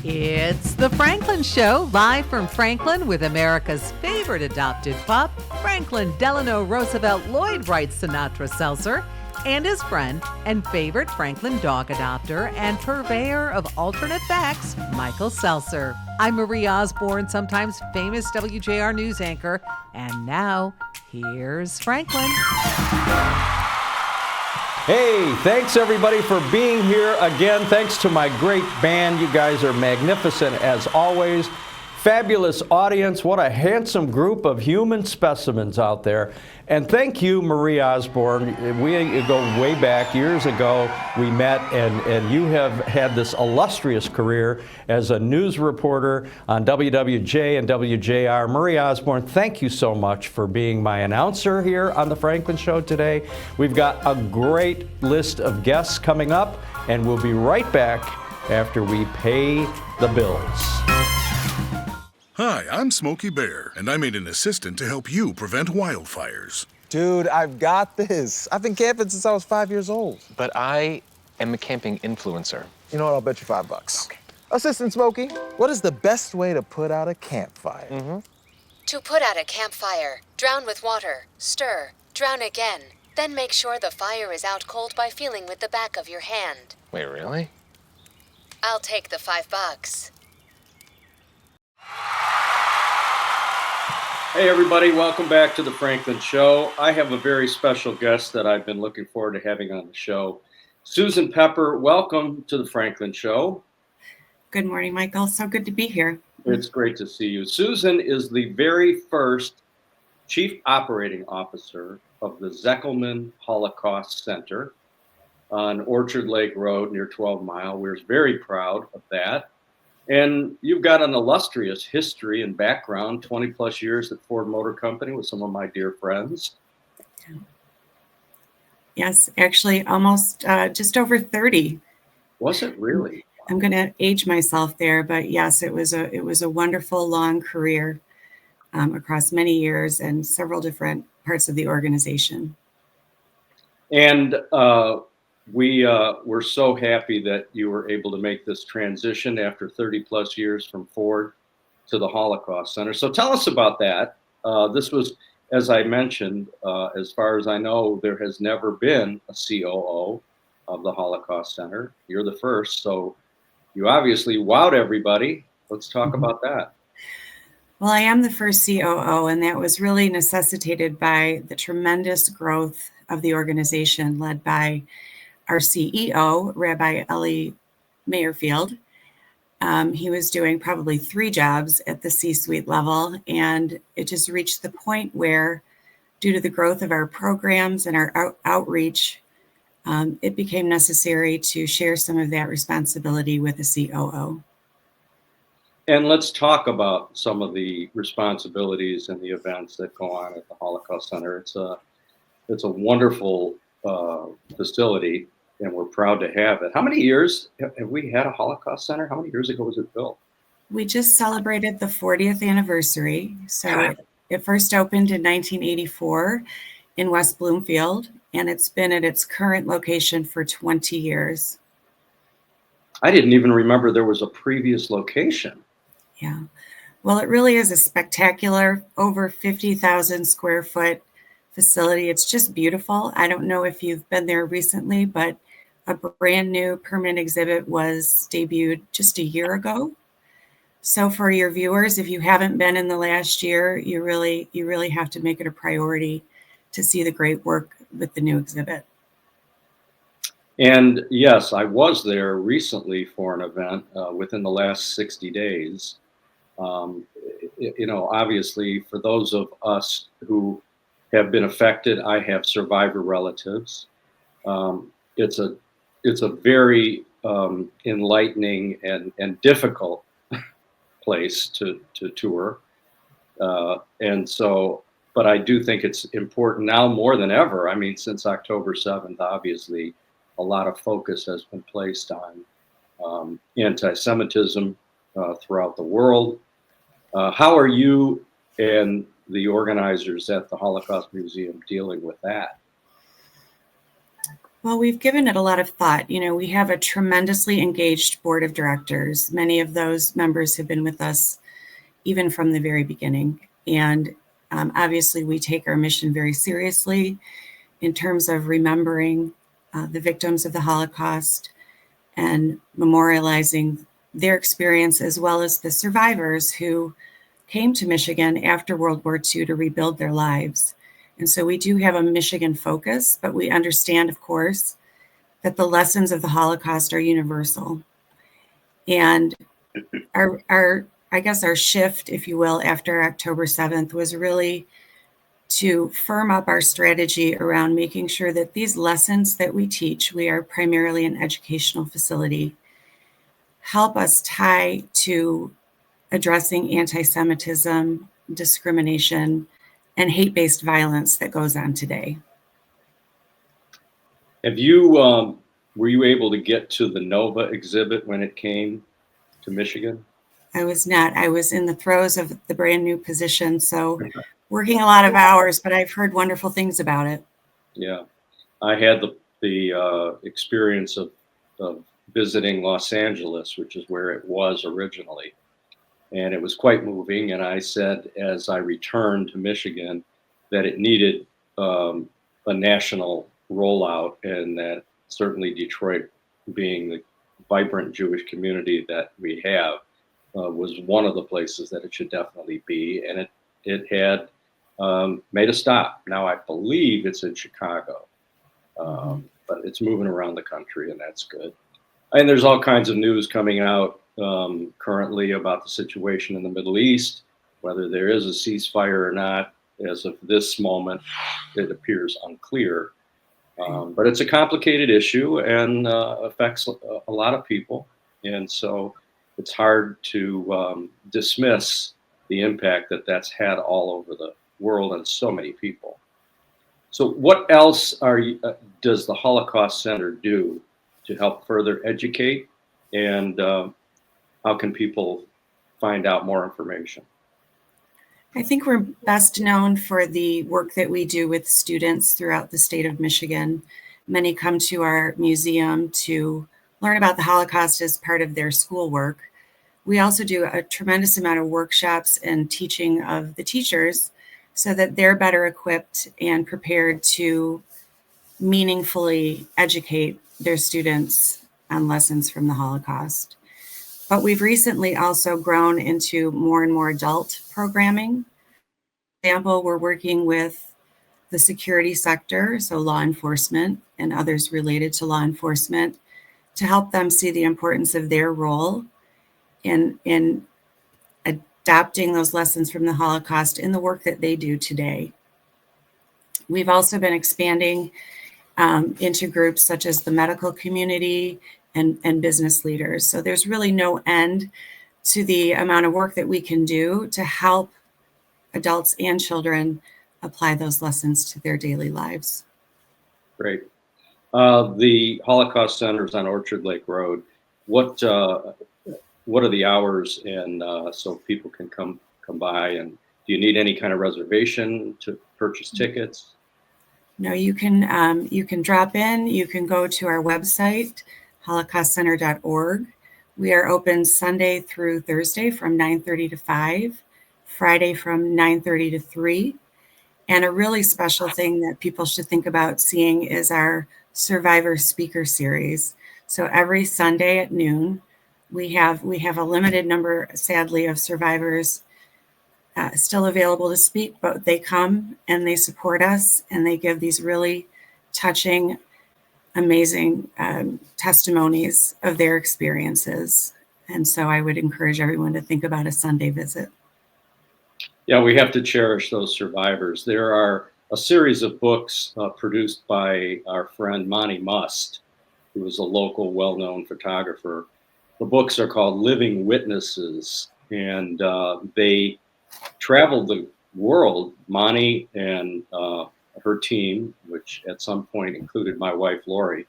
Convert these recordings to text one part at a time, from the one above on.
It's The Franklin Show, live from Franklin with America's favorite adopted pup, Franklin Delano Roosevelt Lloyd Wright Sinatra Seltzer, and his friend and favorite Franklin dog adopter and purveyor of alternate facts, Michael Seltzer. I'm Marie Osborne, sometimes famous WJR news anchor, and now here's Franklin. Hey, thanks everybody for being here again. Thanks to my great band. You guys are magnificent as always. Fabulous audience. What a handsome group of human specimens out there. And thank you, Marie Osborne. We go way back, years ago, we met, and you have had this illustrious career as a news reporter on WWJ and WJR. Marie Osborne, thank you so much for being my announcer here on The Franklin Show today. We've got a great list of guests coming up, and we'll be right back after we pay the bills. Hi, I'm Smokey Bear, and I made an assistant to help you prevent wildfires. Dude, I've got this. I've been camping since I was 5 years old. But I am a camping influencer. You know what? I'll bet you $5. Okay. Assistant Smokey, what is the best way to put out a campfire? To put out a campfire, drown with water, stir, drown again. Then make sure the fire is out cold by feeling with the back of your hand. Wait, really? I'll take the $5. Hey everybody, welcome back to The Franklin Show. I have a very special guest that I've been looking forward to having on the show. Susan Pepper, welcome to The Franklin Show. Good morning, Michael. So good to be here. It's great to see you. Susan is the very first Chief Operating Officer of the Zekelman Holocaust Center on Orchard Lake Road near 12 Mile. We're very proud of that. And you've got an illustrious history and background, 20 plus years at Ford Motor Company with some of my dear friends. Yes, actually almost just over 30. Was it really? I'm going to age myself there, but yes, it was a wonderful long career across many years and several different parts of the organization. And we were so happy that you were able to make this transition after 30 plus years from Ford to the Holocaust Center. So tell us about that. This was, as I mentioned, as far as I know, there has never been a COO of the Holocaust Center. You're the first, so you obviously wowed everybody. Let's talk about that. Well, I am the first COO, and that was really necessitated by the tremendous growth of the organization led by our CEO, Rabbi Eli Mayerfield. He was doing probably 3 jobs at the C-suite level, and it just reached the point where, due to the growth of our programs and our outreach, it became necessary to share some of that responsibility with the COO. And let's talk about some of the responsibilities and the events that go on at the Holocaust Center. It's a wonderful facility, and we're proud to have it. How many years have we had a Holocaust Center? How many years ago was it built? We just celebrated the 40th anniversary. So it first opened in 1984 in West Bloomfield, and it's been at its current location for 20 years. I didn't even remember there was a previous location. Yeah. Well, it really is a spectacular, over 50,000 square foot facility. It's just beautiful. I don't know if you've been there recently, but a brand new permanent exhibit was debuted just a year ago. So for your viewers, if you haven't been in the last year, you really have to make it a priority to see the great work with the new exhibit. And yes, I was there recently for an event within the last 60 days. Obviously, for those of us who have been affected, I have survivor relatives. It's a very enlightening and difficult place to tour. But I do think it's important now more than ever. I mean, since October 7th, obviously, a lot of focus has been placed on anti-Semitism throughout the world. How are you and the organizers at the Holocaust Museum dealing with that? Well, we've given it a lot of thought. You know, we have a tremendously engaged board of directors. Many of those members have been with us even from the very beginning. And obviously, we take our mission very seriously in terms of remembering the victims of the Holocaust and memorializing their experience, as well as the survivors who came to Michigan after World War II to rebuild their lives. And so we do have a Michigan focus, but we understand, of course, that the lessons of the Holocaust are universal. And I guess our shift, if you will, after October 7th was really to firm up our strategy around making sure that these lessons that we teach, we are primarily an educational facility, help us tie to addressing anti-Semitism, discrimination, and hate-based violence that goes on today. Have you, were you able to get to the NOVA exhibit when it came to Michigan? I was not. I was in the throes of the brand new position, so working a lot of hours, but I've heard wonderful things about it. Yeah, I had the experience of visiting Los Angeles, which is where it was originally. And it was quite moving. And I said, as I returned to Michigan, that it needed a national rollout, and that certainly Detroit, being the vibrant Jewish community that we have, was one of the places that it should definitely be. And it had made a stop. Now I believe it's in Chicago, but it's moving around the country, and that's good. And there's all kinds of news coming out currently about the situation in the Middle East, whether there is a ceasefire or not. As of this moment, it appears unclear. But it's a complicated issue and affects a lot of people. And so it's hard to dismiss the impact that that's had all over the world and so many people. So what else does the Holocaust Center do to help further educate, and how can people find out more information? I think we're best known for the work that we do with students throughout the state of Michigan. Many come to our museum to learn about the Holocaust as part of their schoolwork. We also do a tremendous amount of workshops and teaching of the teachers so that they're better equipped and prepared to meaningfully educate their students on lessons from the Holocaust. But we've recently also grown into more and more adult programming. For example, we're working with the security sector, so law enforcement and others related to law enforcement, to help them see the importance of their role in adapting those lessons from the Holocaust in the work that they do today. We've also been expanding into groups such as the medical community and business leaders. So there's really no end to the amount of work that we can do to help adults and children apply those lessons to their daily lives. Great. The Holocaust Center is on Orchard Lake Road. What are the hours, and so people can come by? And do you need any kind of reservation to purchase tickets? No, you can drop in. You can go to our website, holocaustcenter.org. We are open Sunday through Thursday from 9:30 to 5, Friday from 9:30 to 3. And a really special thing that people should think about seeing is our Survivor Speaker Series. So every Sunday at noon, we have a limited number, sadly, of survivors still available to speak, but they come and they support us, and they give these really touching, amazing testimonies of their experiences. And so I would encourage everyone to think about a Sunday visit. Yeah, we have to cherish those survivors. There are a series of books produced by our friend Monty Must, who is a local well-known photographer. The books are called Living Witnesses, and they traveled the world, Monty and her team, which at some point included my wife, Lori,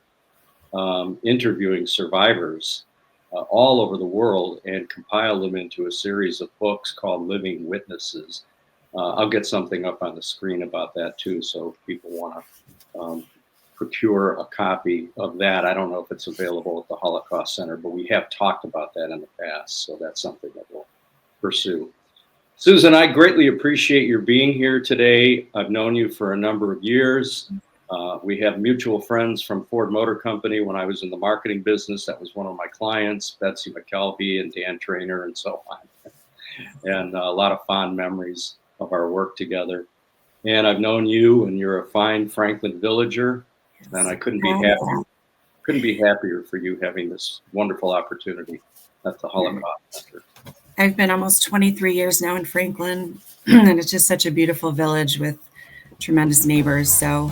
interviewing survivors all over the world and compiled them into a series of books called Living Witnesses. I'll get something up on the screen about that too, so if people want to procure a copy of that. I don't know if it's available at the Holocaust Center, but we have talked about that in the past, so that's something that we'll pursue. Susan, I greatly appreciate your being here today. I've known you for a number of years. We have mutual friends from Ford Motor Company when I was in the marketing business. That was one of my clients, Betsy McKelvey and Dan Trainer and so on. And a lot of fond memories of our work together. And I've known you, and you're a fine Franklin villager, and I couldn't be happier for you having this wonderful opportunity at the Holocaust Center. I've been almost 23 years now in Franklin, and it's just such a beautiful village with tremendous neighbors. So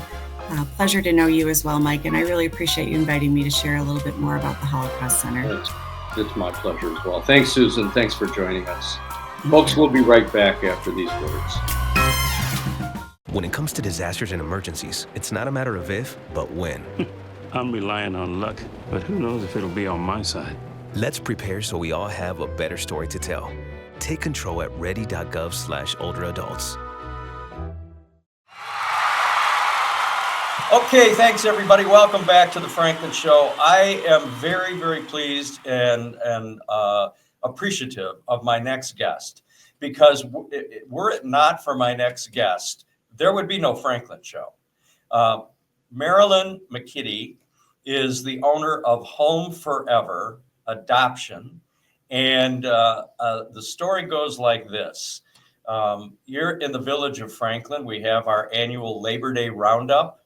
pleasure to know you as well, Mike, and I really appreciate you inviting me to share a little bit more about the Holocaust Center. It's my pleasure as well. Thanks, Susan. Thanks for joining us. Folks, we'll be right back after these words. When it comes to disasters and emergencies, it's not a matter of if, but when. I'm relying on luck, but who knows if it'll be on my side. Let's prepare so we all have a better story to tell. Take control at ready.gov/olderadults. Okay, thanks everybody. Welcome back to the Franklin Show. I am very, very pleased and appreciative of my next guest, because were it not for my next guest, there would be no Franklin Show. Marilyn McKiddie is the owner of Home Furever Adoption, and the story goes like this. Here in the village of Franklin, we have our annual Labor Day Roundup,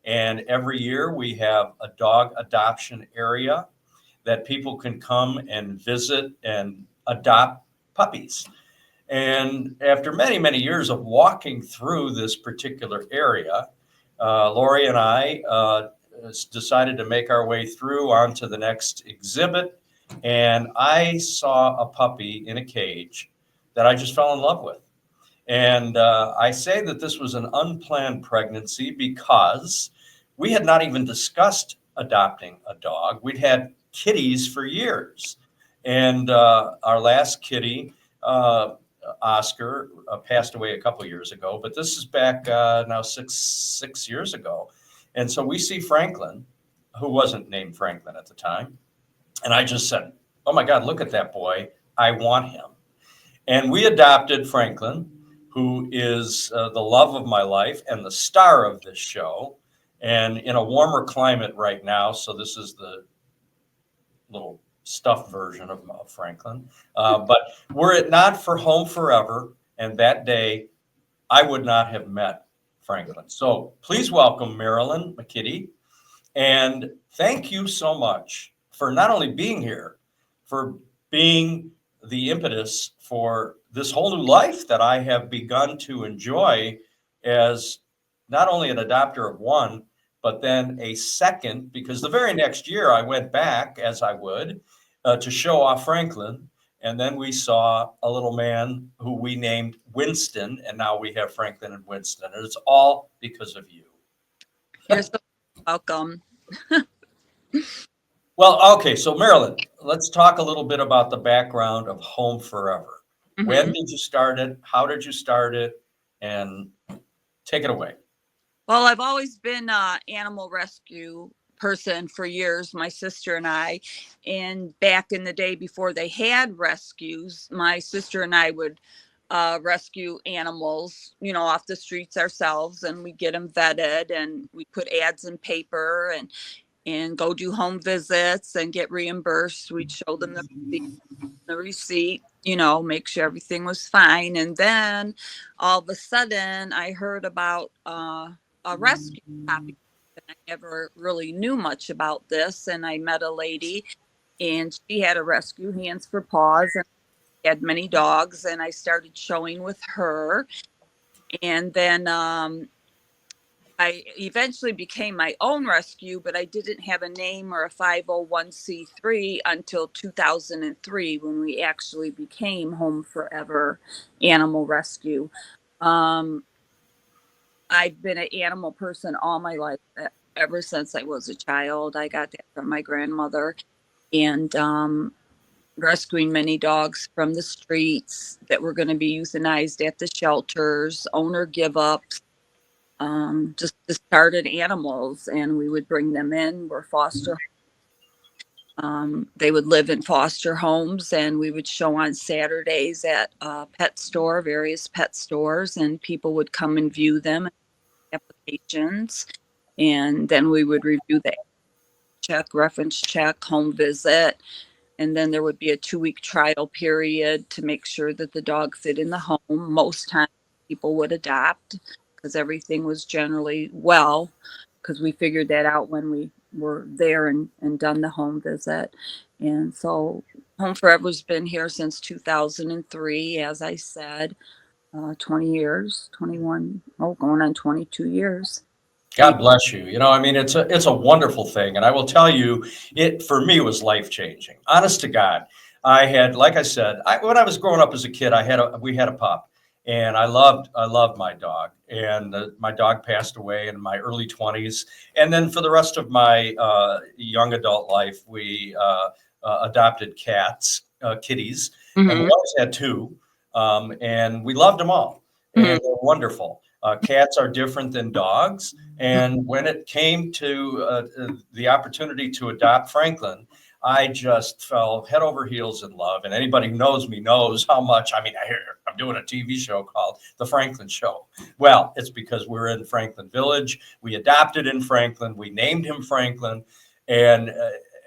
and every year we have a dog adoption area that people can come and visit and adopt puppies. And after many, many years of walking through this particular area, Lori and I decided to make our way through onto the next exhibit. And I saw a puppy in a cage that I just fell in love with. And I say that this was an unplanned pregnancy because we had not even discussed adopting a dog. We'd had kitties for years. And our last kitty, Oscar, passed away a couple years ago, but this is back now six years ago. And so we see Franklin, who wasn't named Franklin at the time. And I just said, oh my God, look at that boy. I want him. And we adopted Franklin, who is the love of my life and the star of this show, and in a warmer climate right now. So this is the little stuffed version of Franklin. But were it not for Home Furever and that day, I would not have met Franklin. So please welcome Marilyn McKiddie. And thank you so much for not only being here, for being the impetus for this whole new life that I have begun to enjoy as not only an adopter of one, but then a second, because the very next year I went back, as I would, to show off Franklin. And then we saw a little man who we named Winston, and now we have Franklin and Winston. And it's all because of you. You're so welcome. Well, okay, so Marilyn, let's talk a little bit about the background of Home Furever. Mm-hmm. When did you start it? How did you start it? And take it away. Well, I've always been an animal rescue person for years, my sister and I. And back in the day before they had rescues, my sister and I would rescue animals, off the streets ourselves, and we get them vetted, and we put ads in paper and go do home visits and get reimbursed. We'd show them the receipt, make sure everything was fine. And then all of a sudden I heard about a rescue copy. I never really knew much about this. And I met a lady, and she had a rescue, Hands for Paws, and had many dogs. And I started showing with her. And then I eventually became my own rescue, but I didn't have a name or a 501c3 until 2003, when we actually became Home Furever Animal Rescue. I've been an animal person all my life, ever since I was a child. I got that from my grandmother, and rescuing many dogs from the streets that were going to be euthanized at the shelters, owner give-ups. just discarded animals, and we would bring them in. We're foster. They would live in foster homes, and we would show on Saturdays at various pet stores, and people would come and view them, applications, and then we would review the reference check, home visit, and then there would be a 2-week trial period to make sure that the dog fit in the home. Most times people would adopt because everything was generally well, because we figured that out when we were there and done the home visit. And so Home Forever's been here since 2003, as I said, 20 years, 21, going on 22 years. God bless you. You know, I mean, it's a wonderful thing. And I will tell you, it for me was life-changing. Honest to God. I had, like I said, when I was growing up as a kid, we had a pup, and I loved my dog. And my dog passed away in my early 20s. And then for the rest of my young adult life, we adopted kitties, and we always had 2. And we loved them all, and they're wonderful. Cats are different than dogs. And when it came to the opportunity to adopt Franklin, I just fell head over heels in love. And anybody who knows me knows how much, I mean, I'm doing a TV show called The Franklin Show. Well, it's because we're in Franklin Village. We adopted in Franklin. We named him Franklin, and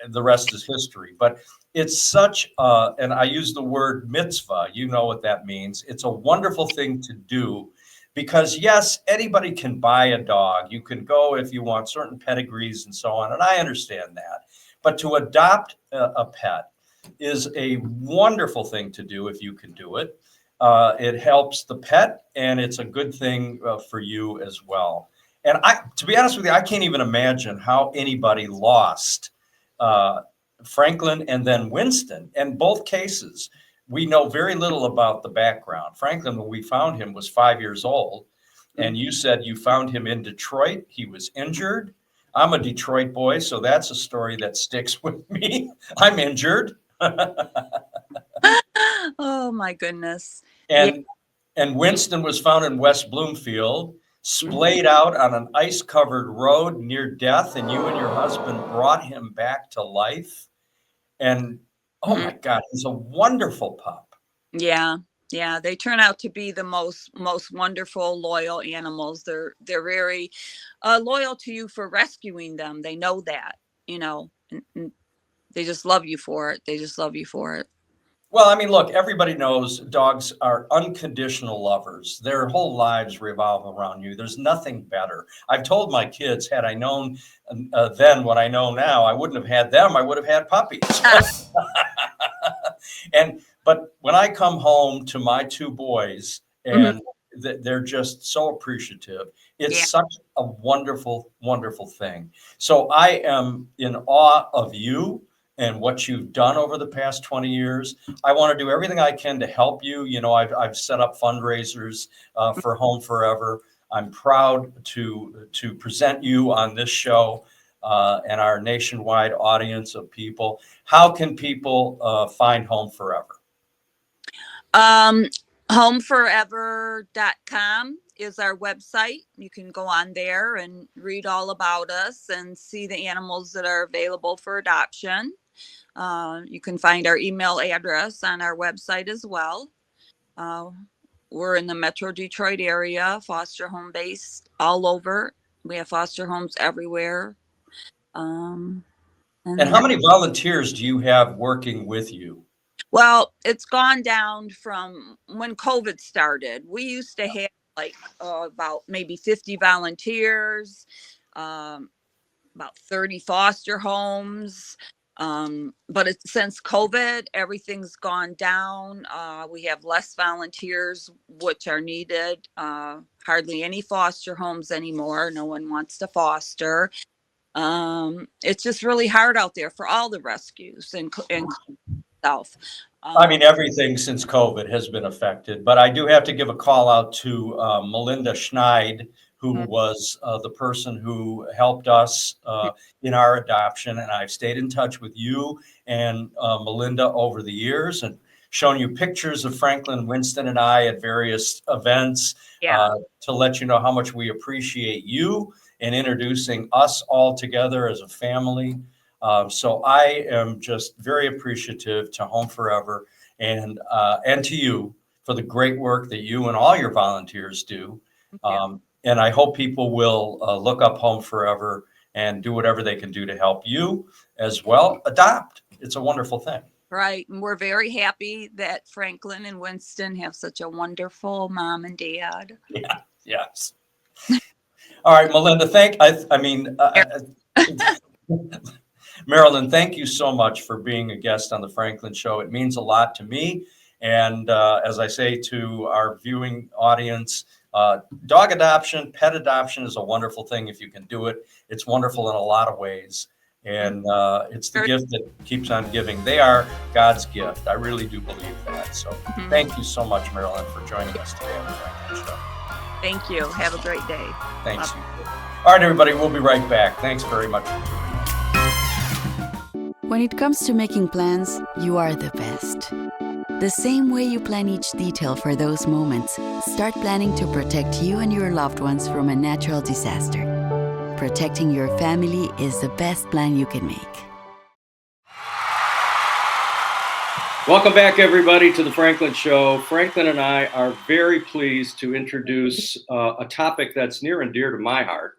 the rest is history. But it's such, and I use the word mitzvah, you know what that means. It's a wonderful thing to do. Because yes, anybody can buy a dog. You can go if you want certain pedigrees and so on. And I understand that. But to adopt a pet is a wonderful thing to do if you can do it. It helps the pet, and it's a good thing for you as well. And to be honest with you, I can't even imagine how anybody lost Franklin and then Winston. In both cases, we know very little about the background. Franklin, when we found him, was 5 years old. And you said you found him in Detroit. He was injured. I'm a Detroit boy, so that's a story that sticks with me. I'm injured. Oh, my goodness. And Winston was found in West Bloomfield, splayed out on an ice-covered road near death, and you and your husband brought him back to life. And oh my God, he's a wonderful pup. Yeah, they turn out to be the most wonderful, loyal animals. They're very loyal to you for rescuing them. They know that, and they just love you for it. Well, I mean, look, everybody knows dogs are unconditional lovers. Their whole lives revolve around you. There's nothing better. I've told my kids, had I known then what I know now, I wouldn't have had them. I would have had puppies. But when I come home to my 2 boys, and they're just so appreciative, it's such a wonderful, wonderful thing. So I am in awe of you and what you've done over the past 20 years. I want to do everything I can to help you. You know, I've set up fundraisers for Home Forever. I'm proud to present you on this show and our nationwide audience of people. How can people find Home Forever? Homeforever.com is our website. You can go on there and read all about us and see the animals that are available for adoption. You can find our email address on our website as well. We're in the Metro Detroit area, foster home based all over. We have foster homes everywhere. And how many volunteers do you have working with you? Well, it's gone down from when COVID started. We used to have about maybe 50 volunteers, about 30 foster homes. But since COVID, everything's gone down. We have less volunteers, which are needed. Hardly any foster homes anymore. No one wants to foster. It's just really hard out there for all the rescues and South. I mean, everything since COVID has been affected, but I do have to give a call out to Melinda Schneid, who was the person who helped us in our adoption. And I've stayed in touch with you and Melinda over the years. And shown you pictures of Franklin, Winston, and I at various events to let you know how much we appreciate you and introducing us all together as a family. So I am just very appreciative to Home Furever and to you for the great work that you and all your volunteers do. And I hope people will look up Home Furever and do whatever they can do to help you as well. Adopt. It's a wonderful thing. Right. And we're very happy that Franklin and Winston have such a wonderful mom and dad. Yeah. Yes. All right, Melinda, Marilyn, thank you so much for being a guest on the Franklin Show. It means a lot to me. And as I say to our viewing audience, dog adoption, pet adoption is a wonderful thing if you can do it. It's wonderful in a lot of ways. And it's the gift that keeps on giving. They are God's gift. I really do believe that. So thank you so much, Marilyn, for joining us today on the Franklin Show. Thank you. Have a great day. Thanks. All right, everybody, we'll be right back. Thanks very much. When it comes to making plans, you are the best. The same way you plan each detail for those moments, start planning to protect you and your loved ones from a natural disaster. Protecting your family is the best plan you can make. Welcome back, everybody, to the Franklin Show. Franklin and I are very pleased to introduce a topic that's near and dear to my heart,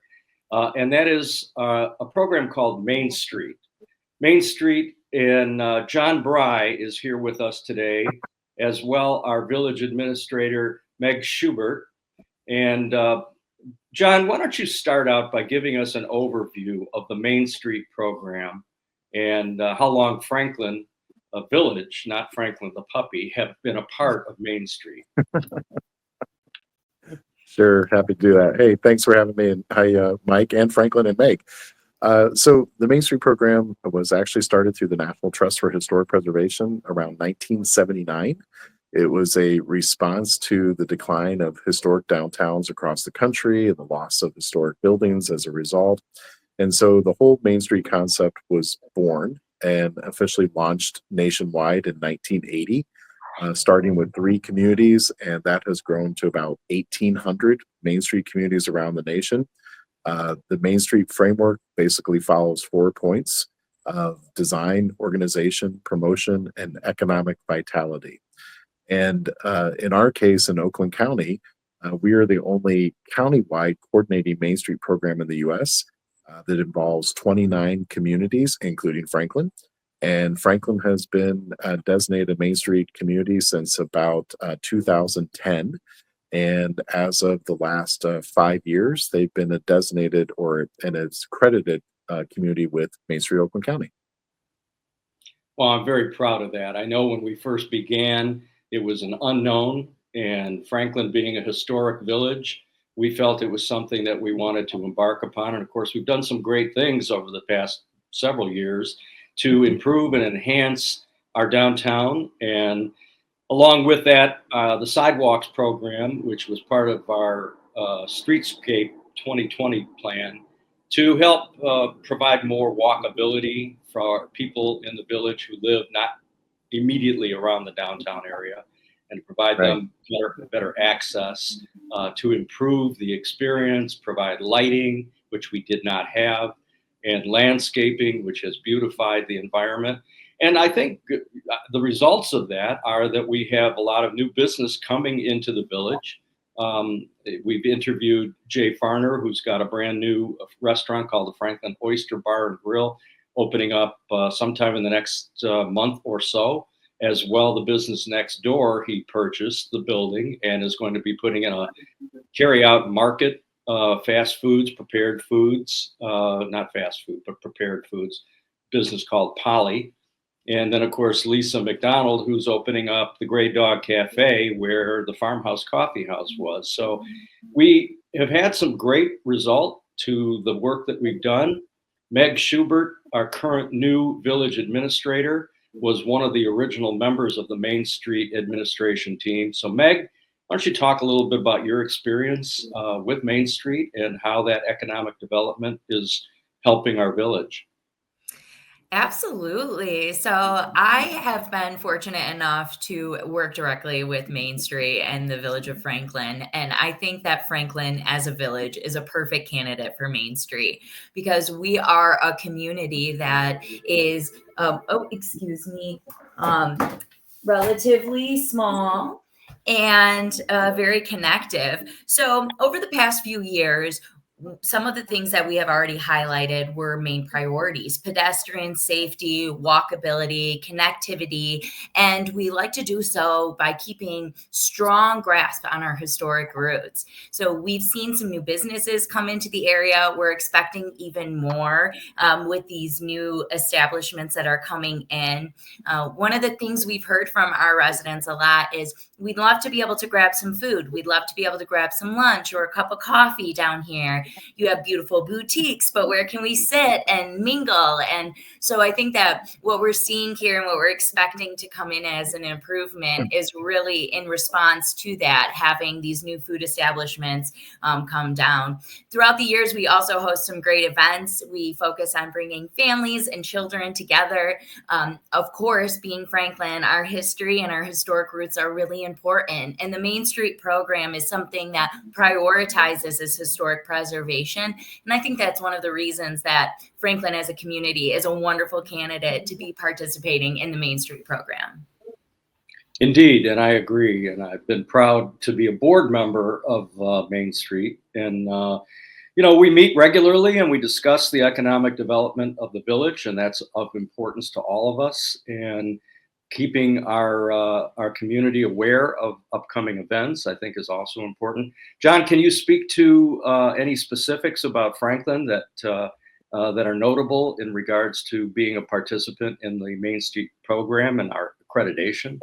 and that is a program called Main Street. Main Street, and John Bry is here with us today, as well our village administrator, Meg Schubert. And John, why don't you start out by giving us an overview of the Main Street program and how long Franklin, a village, not Franklin the puppy, have been a part of Main Street. Sure, happy to do that. Hey, thanks for having me. And hi, Mike and Franklin and Meg. So the Main Street program was actually started through the National Trust for Historic Preservation around 1979. It was a response to the decline of historic downtowns across the country and the loss of historic buildings as a result. And so the whole Main Street concept was born and officially launched nationwide in 1980, starting with 3 communities, and that has grown to about 1,800 Main Street communities around the nation. The Main Street framework basically follows 4 points of design, organization, promotion, and economic vitality. And in our case, in Oakland County, we are the only countywide coordinating Main Street program in the U.S. That involves 29 communities, including Franklin. And Franklin has been designated a Main Street community since about 2010. And as of the last 5 years, they've been a designated and it's credited community with Main Street, Oakland County. Well, I'm very proud of that. I know when we first began, it was an unknown, and Franklin being a historic village, we felt it was something that we wanted to embark upon. And of course, we've done some great things over the past several years to improve and enhance our downtown. And along with that, the sidewalks program, which was part of our Streetscape 2020 plan, to help provide more walkability for people in the village who live not immediately around the downtown area, and provide them better access to improve the experience, provide lighting, which we did not have, and landscaping, which has beautified the environment. And I think the results of that are that we have a lot of new business coming into the village. We've interviewed Jay Farner, who's got a brand new restaurant called the Franklin Oyster Bar and Grill, opening up sometime in the next month or so. As well, the business next door, he purchased the building and is going to be putting in a carry-out market, fast foods, prepared foods, not fast food, but prepared foods, business called Polly. And then, of course, Lisa McDonald, who's opening up the Gray Dog Cafe where the Farmhouse Coffee House was. So we have had some great result to the work that we've done. Meg Schubert, our current new village administrator, was one of the original members of the Main Street administration team. So Meg, why don't you talk a little bit about your experience with Main Street and how that economic development is helping our village? Absolutely. So I have been fortunate enough to work directly with Main Street and the village of Franklin. And I think that Franklin as a village is a perfect candidate for Main Street because we are a community that is, um, relatively small and very connective. So over the past few years, some of the things that we have already highlighted were main priorities: pedestrian safety, walkability, connectivity. And we like to do so by keeping strong grasp on our historic roots. So we've seen some new businesses come into the area. We're expecting even more with these new establishments that are coming in. One of the things we've heard from our residents a lot is we'd love to be able to grab some food. We'd love to be able to grab some lunch or a cup of coffee down here. You have beautiful boutiques, but where can we sit and mingle? And so I think that what we're seeing here and what we're expecting to come in as an improvement is really in response to that, having these new food establishments come down. Throughout the years, we also host some great events. We focus on bringing families and children together. Of course, being Franklin, our history and our historic roots are really important. And the Main Street program is something that prioritizes this historic preservation. And I think that's one of the reasons that Franklin as a community is a wonderful candidate to be participating in the Main Street program. Indeed, and I agree. And I've been proud to be a board member of Main Street. And, we meet regularly and we discuss the economic development of the village, and that's of importance to all of us. And keeping our community aware of upcoming events, I think, is also important. John, can you speak to any specifics about Franklin that are notable in regards to being a participant in the Main Street program and our accreditation?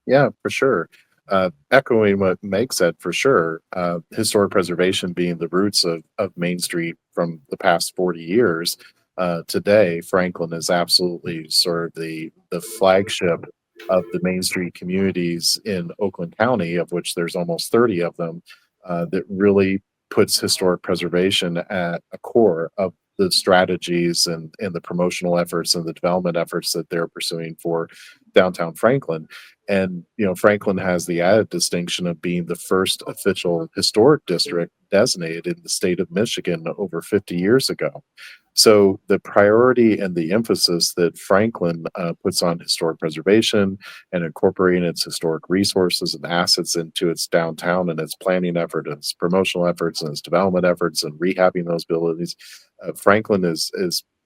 Yeah, for sure. Echoing what Meg said, for sure, historic preservation being the roots of Main Street from the past 40 years. Today, Franklin is absolutely sort of the flagship of the Main Street communities in Oakland County, of which there's almost 30 of them, that really puts historic preservation at a core of the strategies and the promotional efforts and the development efforts that they're pursuing for downtown Franklin. And, Franklin has the added distinction of being the first official historic district designated in the state of Michigan over 50 years ago. So the priority and the emphasis that Franklin puts on historic preservation and incorporating its historic resources and assets into its downtown and its planning effort and its promotional efforts and its development efforts and rehabbing those buildings, Franklin is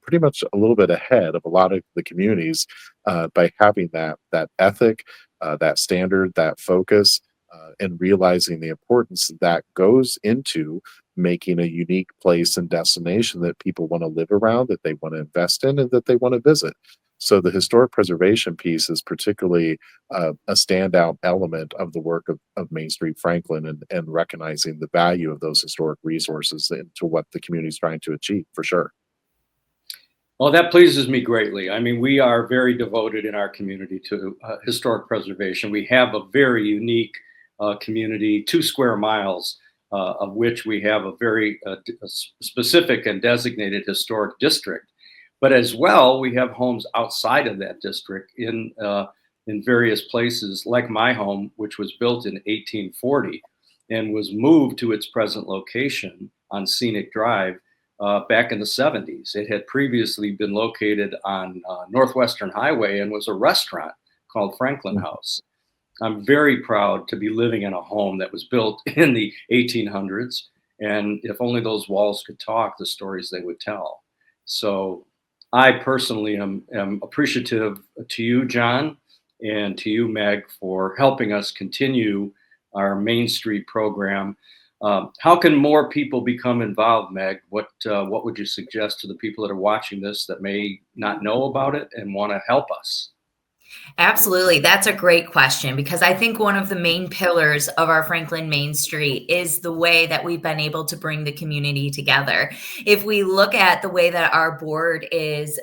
pretty much a little bit ahead of a lot of the communities by having that ethic, that standard, that focus, and realizing the importance that goes into making a unique place and destination that people want to live around, that they want to invest in, and that they want to visit. So the historic preservation piece is particularly a standout element of the work of Main Street Franklin and recognizing the value of those historic resources into what the community is trying to achieve, for sure. Well, that pleases me greatly. I mean, we are very devoted in our community to historic preservation. We have a very unique community, 2 square miles, of which we have a very specific and designated historic district. But as well, we have homes outside of that district in various places, like my home, which was built in 1840 and was moved to its present location on Scenic Drive back in the 70s. It had previously been located on Northwestern Highway and was a restaurant called Franklin House. I'm very proud to be living in a home that was built in the 1800s. And if only those walls could talk, the stories they would tell. So I personally am appreciative to you, John, and to you, Meg, for helping us continue our Main Street program. How can more people become involved, Meg? What would you suggest to the people that are watching this that may not know about it and want to help us? Absolutely. That's a great question because I think one of the main pillars of our Franklin Main Street is the way that we've been able to bring the community together. If we look at the way that our board is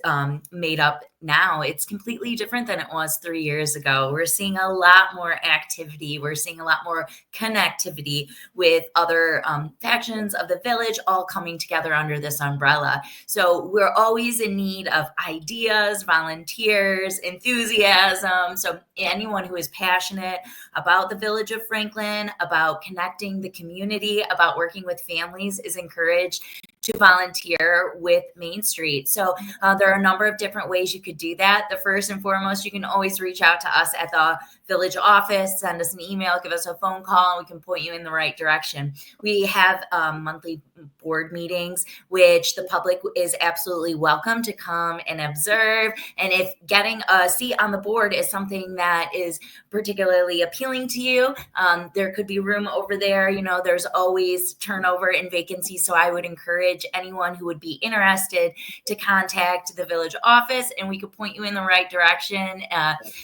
made up now. It's completely different than it was 3 years ago. We're seeing a lot more activity. We're seeing a lot more connectivity with other factions of the village all coming together under this umbrella. So we're always in need of ideas, volunteers, enthusiasm. So anyone who is passionate about the village of Franklin, about connecting the community, about working with families is encouraged to volunteer with Main Street. So there are a number of different ways you could do that. The first and foremost, you can always reach out to us at the village office, send us an email, give us a phone call, and we can point you in the right direction. We have monthly board meetings, which the public is absolutely welcome to come and observe. And if getting a seat on the board is something that is particularly appealing to you, there could be room over there. You know, there's always turnover and vacancies. So I would encourage anyone who would be interested to contact the village office, and we could point you in the right direction.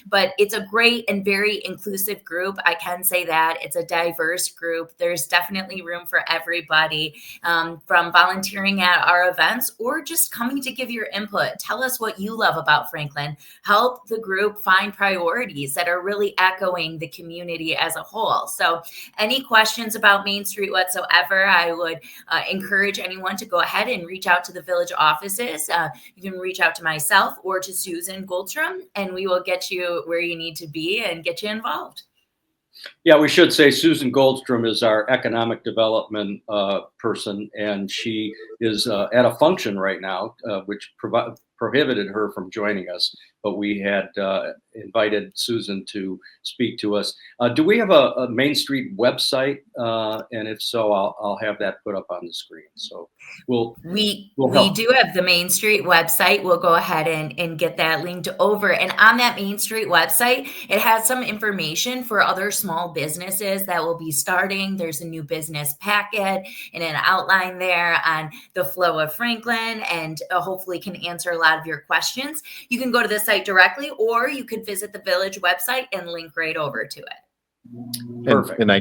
But it's a great and very inclusive group. I can say that it's a diverse group. There's definitely room for everybody, from volunteering at our events or just coming to give your input. Tell us what you love about Franklin. Help the group find priorities that are really echoing the community as a whole. So any questions about Main Street whatsoever, I would encourage anyone to go ahead and reach out to the village offices. You can reach out to myself or to Susan Goldstrom, and we will get you where you need to be and get you involved. Yeah, we should say Susan Goldstrom is our economic development person, and she is at a function right now, which prohibited her from joining us. But we had invited Susan to speak to us. Do we have a Main Street website? And if so, I'll have that put up on the screen. So we do have the Main Street website. We'll go ahead and get that linked over. And on that Main Street website, it has some information for other small businesses that will be starting. There's a new business packet and an outline there on the flow of Franklin, and hopefully can answer a lot of your questions. You can go to the site directly, or you could visit the village website and link right over to it. Perfect. And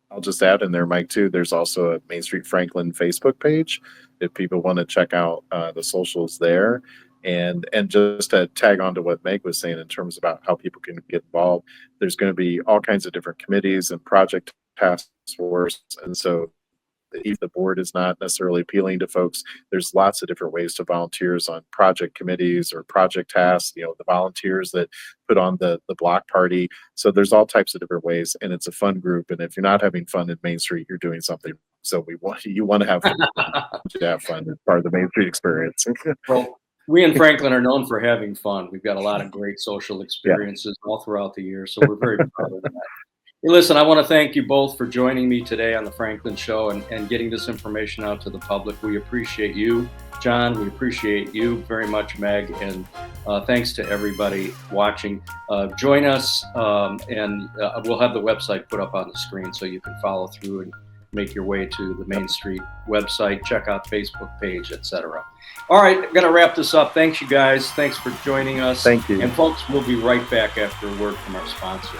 I'll just add in there, Mike, too, there's also a Main Street Franklin Facebook page if people want to check out the socials there. And just to tag on to what Meg was saying in terms about how people can get involved, there's going to be all kinds of different committees and project task force. And so if the board is not necessarily appealing to folks, there's lots of different ways to volunteers on project committees or project tasks, you know, the volunteers that put on the block party. So there's all types of different ways, and it's a fun group. And if you're not having fun at Main Street, you're doing something. So you want to have fun. To have fun as part of the Main Street experience. Well, we in Franklin are known for having fun. We've got a lot of great social experiences all throughout the year, so we're very proud of that. Hey, listen, I want to thank you both for joining me today on the Franklin Show and getting this information out to the public. We appreciate you, John. We appreciate you very much, Meg. And thanks to everybody watching. Join us, and we'll have the website put up on the screen so you can follow through and make your way to the Main Street website, check out Facebook page, etc. All right, I'm going to wrap this up. Thanks, you guys. Thanks for joining us. Thank you. And folks, we'll be right back after a word from our sponsors.